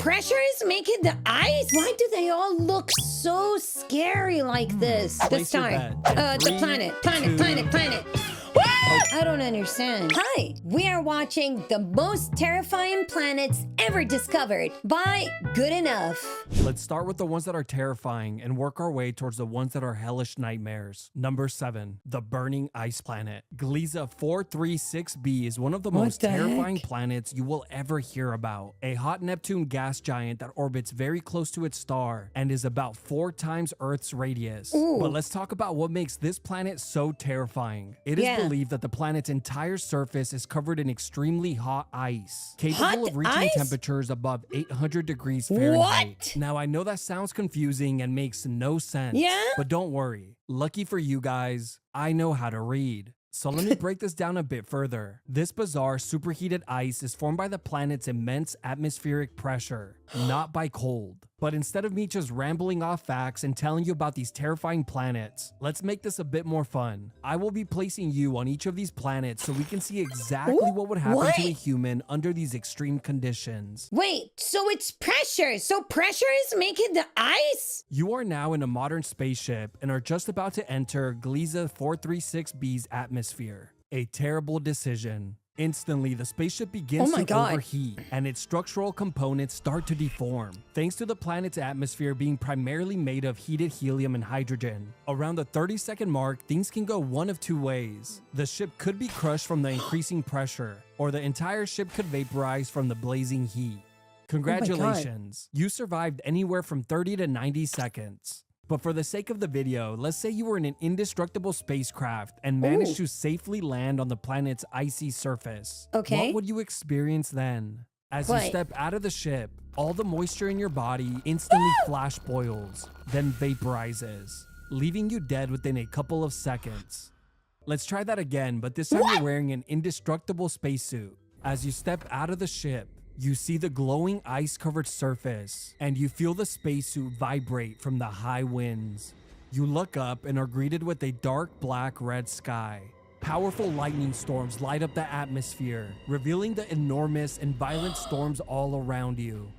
pressure is making the ice? Why do they all look so scary like this? Place your time. bet. The 3, planet. I don't understand. Hi, we are watching the most terrifying planets ever discovered by Good Enough. Let's start with the ones that are terrifying and work our way towards the ones that are hellish nightmares. Number 7, the burning ice planet. Gliese 436b is one of the most terrifying planets you will ever hear about. A hot Neptune gas giant that orbits very close to its star and is about 4 times Earth's radius. But let's talk about what makes this planet so terrifying. It is believed that the planet's entire surface is covered in extremely hot ice, capable of reaching temperatures above 800 degrees Fahrenheit. Now, I know that sounds confusing and makes no sense, but don't worry. Lucky for you guys, I know how to read. So let me break this down a bit further. This bizarre superheated ice is formed by the planet's immense atmospheric pressure, not by cold. But instead of me just rambling off facts and telling you about these terrifying planets, let's make this a bit more fun. I will be placing you on each of these planets so we can see exactly what would happen to a human under these extreme conditions. Wait, so it's pressure. So pressure is making the ice? You are now in a modern spaceship and are just about to enter Gliese 436b's atmosphere. A terrible decision. Instantly, the spaceship begins to overheat, and its structural components start to deform, thanks to the planet's atmosphere being primarily made of heated helium and hydrogen. Around the 30-second mark, things can go one of two ways. The ship could be crushed from the increasing pressure, or the entire ship could vaporize from the blazing heat. Congratulations, you survived anywhere from 30 to 90 seconds. But for the sake of the video, let's say you were in an indestructible spacecraft and managed to safely land on the planet's icy surface. What would you experience then? As you step out of the ship, all the moisture in your body instantly flash boils, then vaporizes, leaving you dead within a couple of seconds. Let's try that again, but this time you're wearing an indestructible spacesuit. As you step out of the ship, you see the glowing ice-covered surface, and you feel the spacesuit vibrate from the high winds. You look up and are greeted with a dark black-red sky. Powerful lightning storms light up the atmosphere, revealing the enormous and violent storms all around you.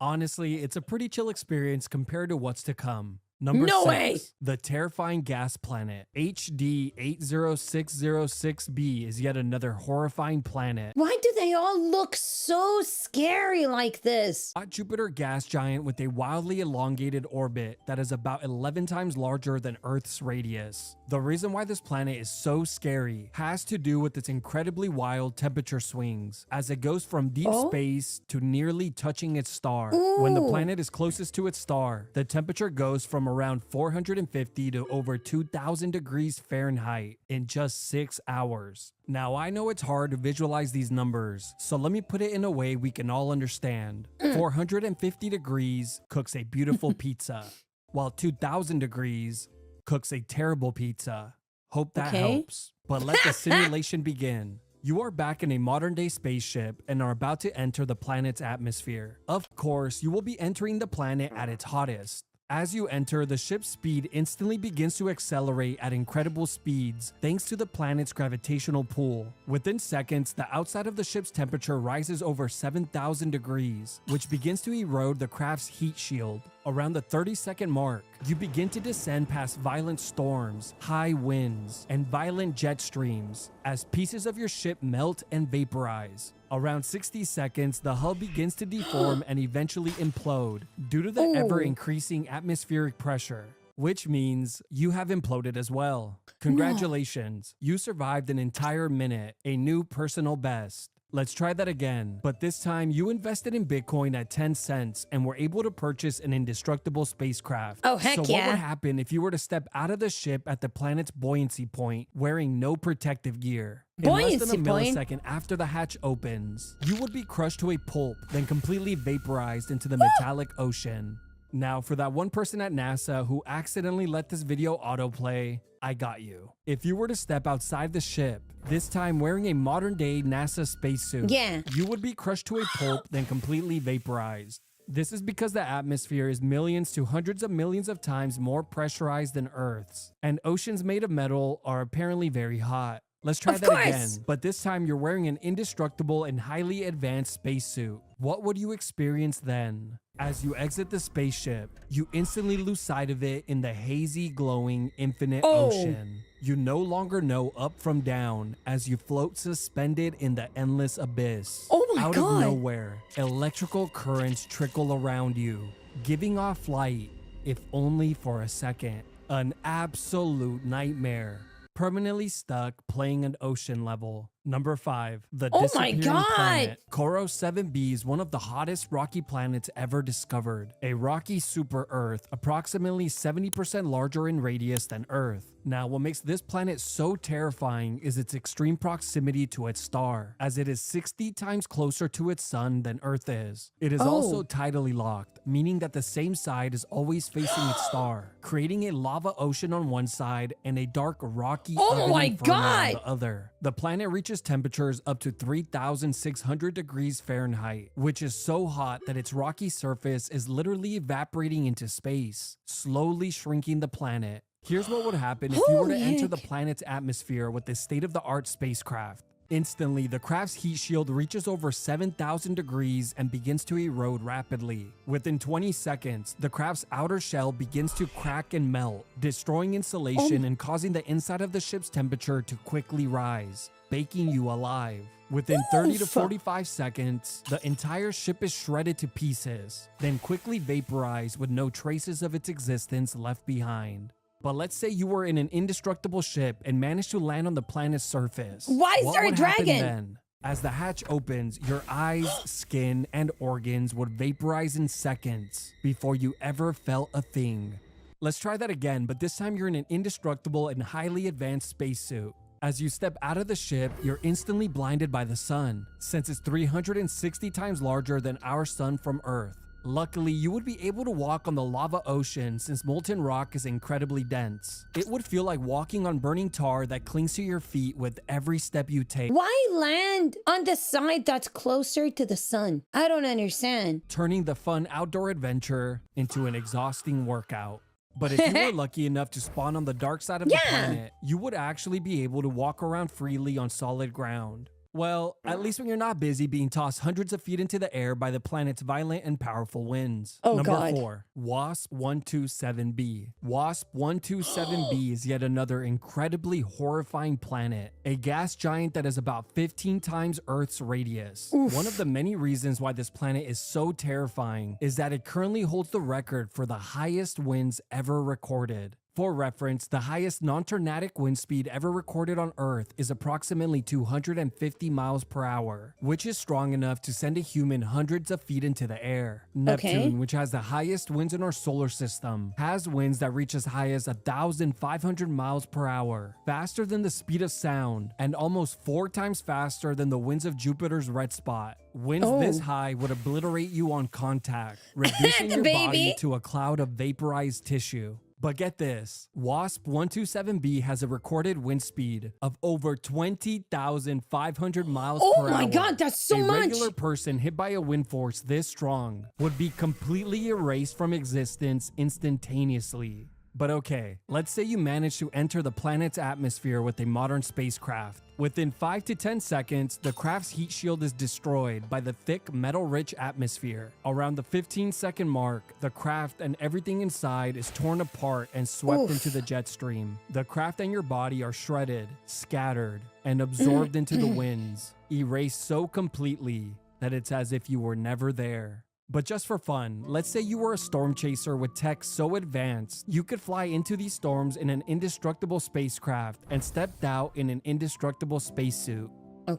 Honestly, it's a pretty chill experience compared to what's to come. Number 6, the terrifying gas planet. HD 80606b is yet another horrifying planet. Why do they all look so scary like this? A Jupiter gas giant with a wildly elongated orbit that is about 11 times larger than Earth's radius. The reason why this planet is so scary has to do with its incredibly wild temperature swings, as it goes from deep space to nearly touching its star. When the planet is closest to its star, the temperature goes from around 450 to over 2,000 degrees Fahrenheit in just 6 hours. Now, I know it's hard to visualize these numbers, so let me put it in a way we can all understand. 450 degrees cooks a beautiful pizza, while 2,000 degrees cooks a terrible pizza. Hope that helps. But let the simulation begin. You are back in a modern-day spaceship and are about to enter the planet's atmosphere. Of course, you will be entering the planet at its hottest. As you enter, the ship's speed instantly begins to accelerate at incredible speeds thanks to the planet's gravitational pull. Within seconds, the outside of the ship's temperature rises over 7,000 degrees, which begins to erode the craft's heat shield. Around the 30-second mark, you begin to descend past violent storms, high winds, and violent jet streams as pieces of your ship melt and vaporize. Around 60 seconds, the hull begins to deform and eventually implode due to the ever-increasing atmospheric pressure, which means you have imploded as well. Congratulations, you survived an entire minute, a new personal best. Let's try that again, but this time you invested in Bitcoin at 10 cents and were able to purchase an indestructible spacecraft. Oh, heck So what would happen if you were to step out of the ship at the planet's buoyancy point wearing no protective gear? In less than a millisecond after the hatch opens, you would be crushed to a pulp, then completely vaporized into the metallic ocean. Now, for that one person at NASA who accidentally let this video autoplay, I got you. If you were to step outside the ship, this time wearing a modern-day NASA spacesuit, you would be crushed to a pulp, then completely vaporized. This is because the atmosphere is millions to hundreds of millions of times more pressurized than Earth's, and oceans made of metal are apparently very hot. Let's try Of that course. again, but this time you're wearing an indestructible and highly advanced spacesuit. What would you experience then? As you exit the spaceship, you instantly lose sight of it in the hazy, glowing, infinite ocean. You no longer know up from down as you float suspended in the endless abyss. Oh my Out God. of nowhere, electrical currents trickle around you, giving off light, if only for a second. An absolute nightmare. Permanently stuck playing an ocean level. Number 5, the Oh my disappearing God. planet. Cororo 7b is one of the hottest rocky planets ever discovered. A rocky super Earth, approximately 70% larger in radius than Earth. Now, what makes this planet so terrifying is its extreme proximity to its star, as it is 60 times closer to its sun than Earth is. It is also tidally locked, meaning that the same side is always facing its star, creating a lava ocean on one side and a dark rocky oven my inferno on God. the other. The planet reaches temperatures up to 3,600 degrees Fahrenheit, which is so hot that its rocky surface is literally evaporating into space, slowly shrinking the planet. Here's what would happen if you were to enter the planet's atmosphere with a state-of-the-art spacecraft. Instantly, the craft's heat shield reaches over 7,000 degrees and begins to erode rapidly. Within 20 seconds, the craft's outer shell begins to crack and melt, destroying insulation and causing the inside of the ship's temperature to quickly rise, baking you alive. Within 30 to 45 seconds, the entire ship is shredded to pieces, then quickly vaporized with no traces of its existence left behind. But let's say you were in an indestructible ship and managed to land on the planet's surface. Why is What there a would happen dragon? then? As the hatch opens, your eyes, skin, and organs would vaporize in seconds before you ever felt a thing. Let's try that again, but this time you're in an indestructible and highly advanced spacesuit. As you step out of the ship, you're instantly blinded by the sun, since it's 360 times larger than our sun from Earth. Luckily, you would be able to walk on the lava ocean since molten rock is incredibly dense. It would feel like walking on burning tar that clings to your feet with every step you take. Why land on the side that's closer to the sun? I don't understand. Turning the fun outdoor adventure into an exhausting workout. But if you were lucky enough to spawn on the dark side of the planet, you would actually be able to walk around freely on solid ground. Well, at least when you're not busy being tossed hundreds of feet into the air by the planet's violent and powerful winds. Number 4, WASP-127b. WASP-127b is yet another incredibly horrifying planet, a gas giant that is about 15 times Earth's radius. One of the many reasons why this planet is so terrifying is that it currently holds the record for the highest winds ever recorded. For reference, the highest non-tornadic wind speed ever recorded on Earth is approximately 250 miles per hour, which is strong enough to send a human hundreds of feet into the air. Neptune, which has the highest winds in our solar system, has winds that reach as high as 1,500 miles per hour, faster than the speed of sound, and almost 4 times faster than the winds of Jupiter's red spot. Winds this high would obliterate you on contact, reducing your body to a cloud of vaporized tissue. But get this, WASP-127b has a recorded wind speed of over 20,500 miles per hour. Oh my God, that's so much! A regular person hit by a wind force this strong would be completely erased from existence instantaneously. But okay, let's say you manage to enter the planet's atmosphere with a modern spacecraft. Within 5 to 10 seconds, the craft's heat shield is destroyed by the thick metal-rich atmosphere. Around the 15-second mark, the craft and everything inside is torn apart and swept into the jet stream. The craft and your body are shredded, scattered, and absorbed into the winds, erased so completely that it's as if you were never there. But just for fun, let's say you were a storm chaser with tech so advanced, you could fly into these storms in an indestructible spacecraft and stepped out in an indestructible spacesuit.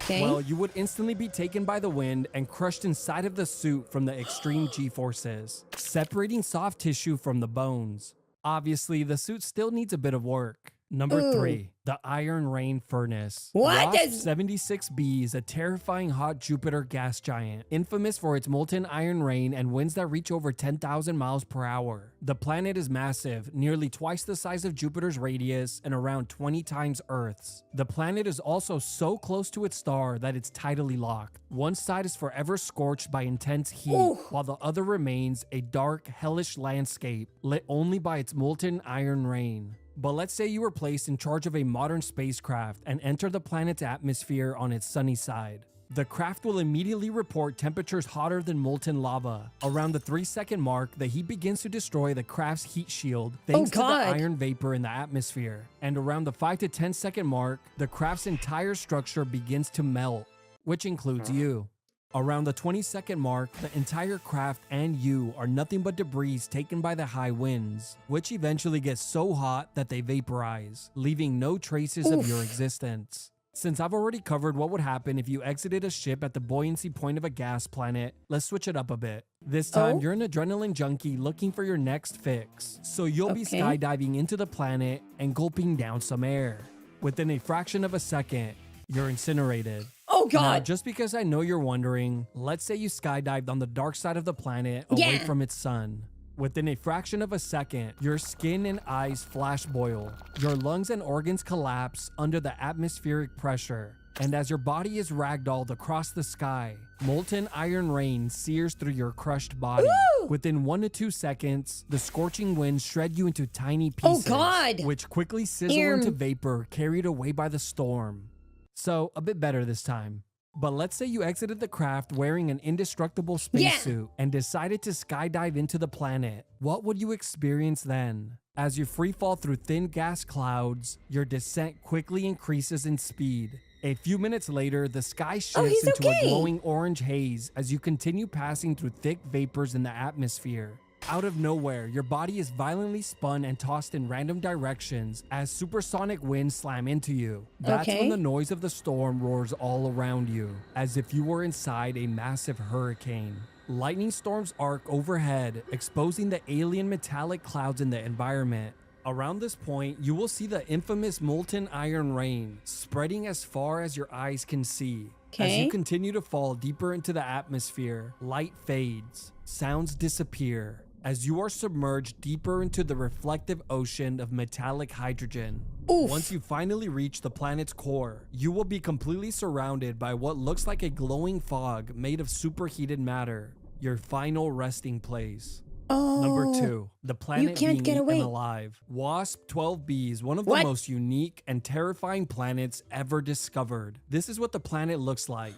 Well, you would instantly be taken by the wind and crushed inside of the suit from the extreme G-forces, separating soft tissue from the bones. Obviously, the suit still needs a bit of work. Number 3, the Iron Rain Furnace. WASP-76b is a terrifying hot Jupiter gas giant, infamous for its molten iron rain and winds that reach over 10,000 miles per hour. The planet is massive, nearly twice the size of Jupiter's radius and around 20 times Earth's. The planet is also so close to its star that it's tidally locked. One side is forever scorched by intense heat, while the other remains a dark, hellish landscape lit only by its molten iron rain. But let's say you were placed in charge of a modern spacecraft and enter the planet's atmosphere on its sunny side. The craft will immediately report temperatures hotter than molten lava. Around the 3-second mark, the heat begins to destroy the craft's heat shield thanks to the iron vapor in the atmosphere. And around the 5 to 10 second mark, the craft's entire structure begins to melt, which includes you. Around the 20-second mark, the entire craft and you are nothing but debris taken by the high winds, which eventually get so hot that they vaporize, leaving no traces of your existence. Since I've already covered what would happen if you exited a ship at the buoyancy point of a gas planet, let's switch it up a bit. This time, you're an adrenaline junkie looking for your next fix, so you'll be skydiving into the planet and gulping down some air. Within a fraction of a second, you're incinerated. Oh God! Now, just because I know you're wondering, let's say you skydived on the dark side of the planet away from its sun. Within a fraction of a second, your skin and eyes flash boil. Your lungs and organs collapse under the atmospheric pressure. And as your body is ragdolled across the sky, molten iron rain sears through your crushed body. Ooh! Within 1 to 2 seconds, the scorching winds shred you into tiny pieces, which quickly sizzle into vapor carried away by the storm. So, a bit better this time. But let's say you exited the craft wearing an indestructible spacesuit and decided to skydive into the planet. What would you experience then? As you free fall through thin gas clouds, your descent quickly increases in speed. A few minutes later, the sky shifts into a glowing orange haze as you continue passing through thick vapors in the atmosphere. Out of nowhere, your body is violently spun and tossed in random directions as supersonic winds slam into you. That's when the noise of the storm roars all around you, as if you were inside a massive hurricane. Lightning storms arc overhead, exposing the alien metallic clouds in the environment. Around this point, you will see the infamous molten iron rain spreading as far as your eyes can see. As you continue to fall deeper into the atmosphere, light fades, sounds disappear, as you are submerged deeper into the reflective ocean of metallic hydrogen. Once you finally reach the planet's core, you will be completely surrounded by what looks like a glowing fog made of superheated matter, your final resting place. Number 2, the planet being eaten alive. WASP-12b is one of the most unique and terrifying planets ever discovered. This is what the planet looks like.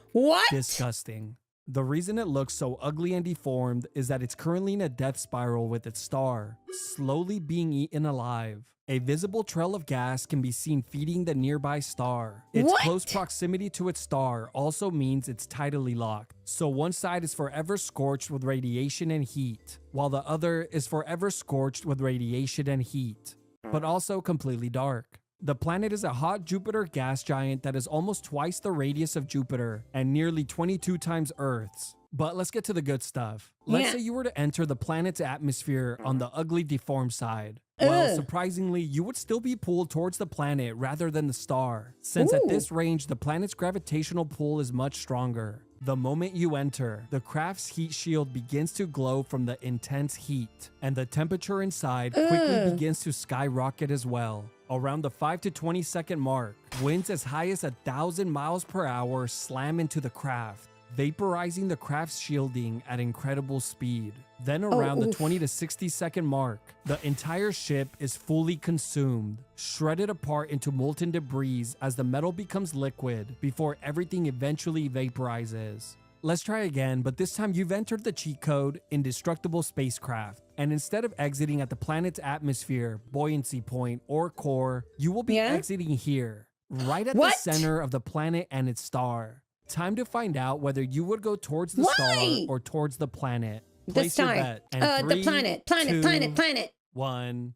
Disgusting. The reason it looks so ugly and deformed is that it's currently in a death spiral with its star, slowly being eaten alive. A visible trail of gas can be seen feeding the nearby star. Its close proximity to its star also means it's tidally locked, so one side is forever scorched with radiation and heat, while the other is forever scorched with radiation and heat, but also completely dark. The planet is a hot Jupiter gas giant that is almost twice the radius of Jupiter and nearly 22 times Earth's. But let's get to the good stuff. Let's say you were to enter the planet's atmosphere on the ugly, deformed side. Well, surprisingly, you would still be pulled towards the planet rather than the star, since at this range, the planet's gravitational pull is much stronger. The moment you enter, the craft's heat shield begins to glow from the intense heat, and the temperature inside quickly begins to skyrocket as well. Around the 5 to 20 second mark, winds as high as 1,000 miles per hour slam into the craft, vaporizing the craft's shielding at incredible speed. Then around the 20 to 60 second mark, the entire ship is fully consumed, shredded apart into molten debris as the metal becomes liquid before everything eventually vaporizes. Let's try again, but this time you've entered the cheat code Indestructible Spacecraft, and instead of exiting at the planet's atmosphere, buoyancy point, or core, you will be exiting here, right at the center of the planet and its star. Time to find out whether you would go towards the star or towards the planet. Place your bet. And the planet. 1,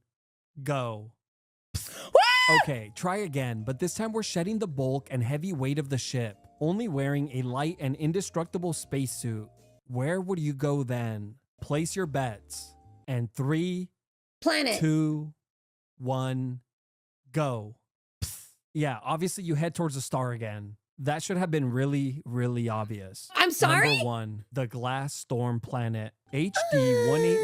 go. Okay, try again, but this time we're shedding the bulk and heavy weight of the ship, only wearing a light and indestructible spacesuit. Where would you go then? Place your bets. And 3, 2, 1, go. Yeah, obviously you head towards the star again. That should have been really, really obvious. I'm sorry? Number 1, the glass storm planet. HD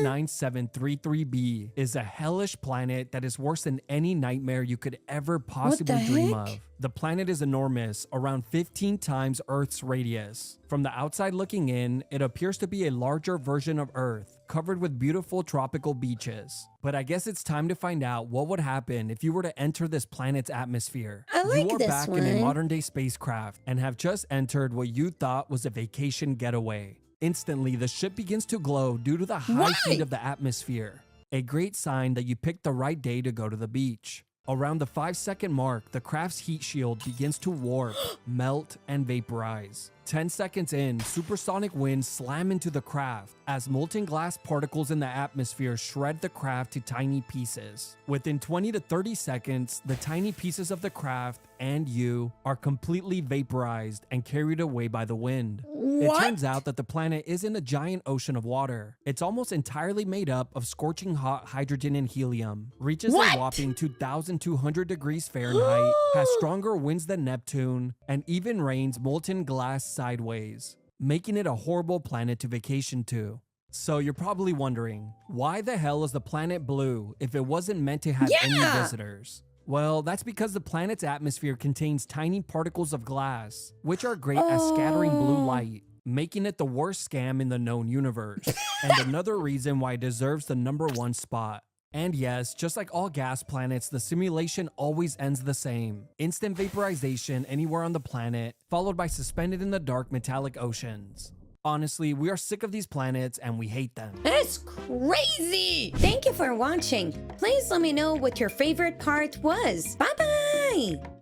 189733b is a hellish planet that is worse than any nightmare you could ever possibly dream heck? of. The planet is enormous, around 15 times Earth's radius. From the outside looking in, it appears to be a larger version of Earth, covered with beautiful tropical beaches. But I guess it's time to find out what would happen if you were to enter this planet's atmosphere. I like you are this back in a one. modern-day spacecraft and have just entered what you thought was a vacation getaway. Instantly, the ship begins to glow due to the high heat of the atmosphere. A great sign that you picked the right day to go to the beach. Around the 5-second mark, the craft's heat shield begins to warp, melt, and vaporize. 10 seconds in, supersonic winds slam into the craft as molten glass particles in the atmosphere shred the craft to tiny pieces. Within 20 to 30 seconds, the tiny pieces of the craft and you are completely vaporized and carried away by the wind. It turns out that the planet isn't a giant ocean of water. It's almost entirely made up of scorching hot hydrogen and helium, reaches a whopping 2,200 degrees Fahrenheit, has stronger winds than Neptune, and even rains molten glass sideways, making it a horrible planet to vacation to. So you're probably wondering, why the hell is the planet blue if it wasn't meant to have any visitors? Well, that's because the planet's atmosphere contains tiny particles of glass, which are great at scattering blue light, making it the worst scam in the known universe, and another reason why it deserves the #1 spot. And yes, just like all gas planets, the simulation always ends the same. Instant vaporization anywhere on the planet, followed by suspended in the dark metallic oceans. Honestly, we are sick of these planets and we hate them. That's crazy! Thank you for watching. Please let me know what your favorite part was. Bye-bye!